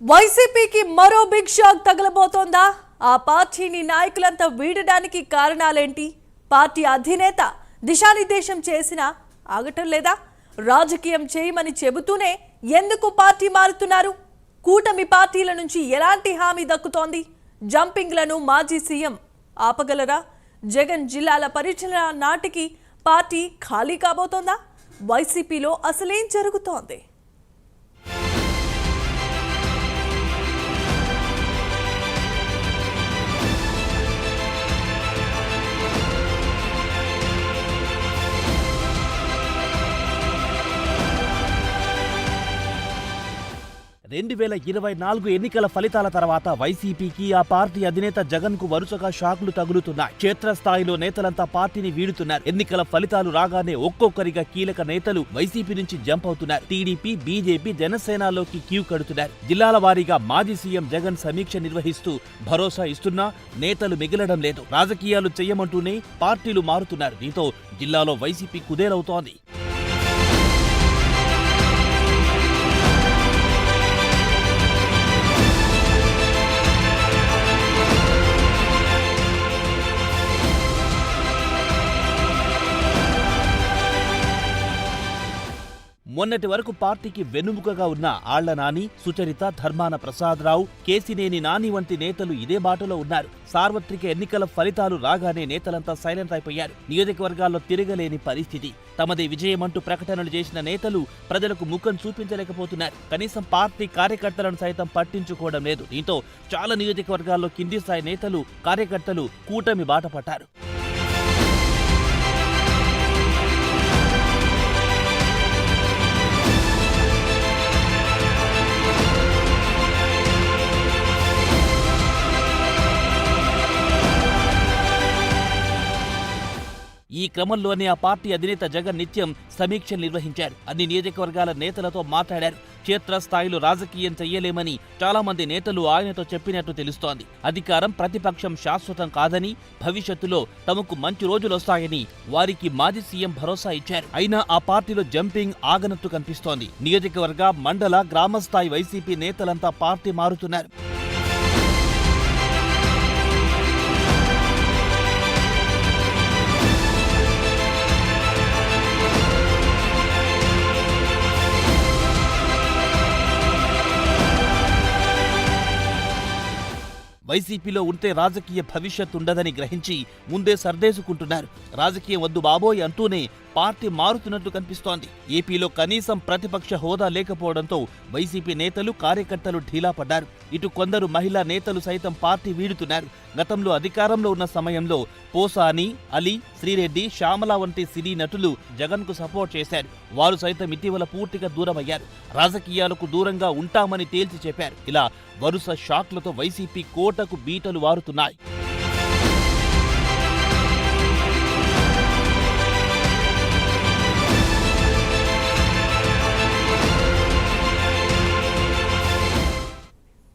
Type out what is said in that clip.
వైసీపీకి మరో big shock తగలబోతోందా? ఆ పార్టీని నాయకులంతా వీడడానికి కారణాలేంటి? పార్టీ అధినేత దిశానిర్దేశం చేసినా ఆగటం లేదా? రాజకీయం చేయమని చెబుతూనే ఎందుకు పార్టీ మారుతున్నారు? కూటమి పార్టీల నుంచి ఎలాంటి హామీ దక్కుతోంది? జంపింగ్లను మాజీ సీఎం ఆపగలరా? జగన్ జిల్లాల పర్యటన నాటికి పార్టీ ఖాళీ కాబోతోందా? వైసీపీలో అసలేం జరుగుతోంది? రెండు 2024 ఎన్నికల ఫలితాల తర్వాత వైసీపీకి ఆ పార్టీ అధినేత జగన్ కు వరుసగా షాకులు తగులుతున్నాయి. క్షేత్రస్థాయిలో నేతలంతా పార్టీని వీడుతున్నారు. ఎన్నికల ఫలితాలు రాగానే ఒక్కొక్కరిగా కీలక నేతలు వైసీపీ నుంచి జంప్ అవుతున్నారు. టీడీపీ, బీజేపీ, జనసేనలోకి క్యూ కడుతున్నారు. జిల్లాల వారీగా మాజీ సీఎం జగన్ సమీక్ష నిర్వహిస్తూ భరోసా ఇస్తున్నా నేతలు మిగలడం లేదు. రాజకీయాలు చెయ్యమంటూనే పార్టీలు మారుతున్నారు. దీంతో జిల్లాలో వైసీపీ కుదేలవుతోంది. మొన్నటి వరకు పార్టీకి వెన్నుముకగా ఉన్న ఆళ్ల నాని, సుచరిత, ధర్మాన ప్రసాదరావు, కేసినేని నాని వంటి నేతలు ఇదే బాటలో ఉన్నారు. సార్వత్రిక ఎన్నికల ఫలితాలు రాగానే నేతలంతా సైలెంట్ అయిపోయారు. నియోజకవర్గాల్లో తిరగలేని పరిస్థితి. తమదే విజయమంటూ ప్రకటనలు చేసిన నేతలు ప్రజలకు ముఖం చూపించలేకపోతున్నారు. కనీసం పార్టీ కార్యకర్తలను సైతం పట్టించుకోవడం లేదు. దీంతో చాలా నియోజకవర్గాల్లో కింది స్థాయి నేతలు, కార్యకర్తలు కూటమి బాట పట్టారు. ఈ క్రమంలోనే ఆ పార్టీ అధినేత జగన్ నిత్యం సమీక్షలు నిర్వహించారు. అన్ని నియోజకవర్గాల నేతలతో మాట్లాడారు. క్షేత్రస్థాయిలో రాజకీయం చెయ్యలేమని చాలా మంది నేతలు ఆయనతో చెప్పినట్టు తెలుస్తోంది. అధికారం, ప్రతిపక్షం శాశ్వతం కాదని, భవిష్యత్తులో తమకు మంచి రోజులొస్తాయని వారికి మాజీ సీఎం భరోసా ఇచ్చారు. అయినా ఆ పార్టీలో జంపింగ్ ఆగనట్టు కనిపిస్తోంది. నియోజకవర్గ, మండల, గ్రామస్థాయి వైసీపీ నేతలంతా పార్టీ మారుతున్నారు. వైసీపీలో ఉంటే రాజకీయ భవిష్యత్ ఉండదని గ్రహించి ముందే సర్దేసుకుంటున్నారు. రాజకీయం వద్దు బాబోయ్ అంటూనే పార్టీ మారుతున్నట్టు కనిపిస్తోంది. ఏపీలో కనీసం ప్రతిపక్ష హోదా లేకపోవడంతో వైసీపీ నేతలు, కార్యకర్తలు ఢీలా పడ్డారు. ఇటు కొందరు మహిళా నేతలు సైతం పార్టీ వీడుతున్నారు. గతంలో అధికారంలో ఉన్న సమయంలో పోసాని, అలీ, శ్రీరెడ్డి, శ్యామల వంటి సినీ నటులు జగన్ కు సపోర్ట్ చేశారు. వారు సైతం ఇటీవల పూర్తిగా దూరమయ్యారు. రాజకీయాలకు దూరంగా ఉంటామని తేల్చి చెప్పారు. ఇలా వరుస షాక్లతో వైసీపీ కోటకు బీటలు వారుతున్నాయి.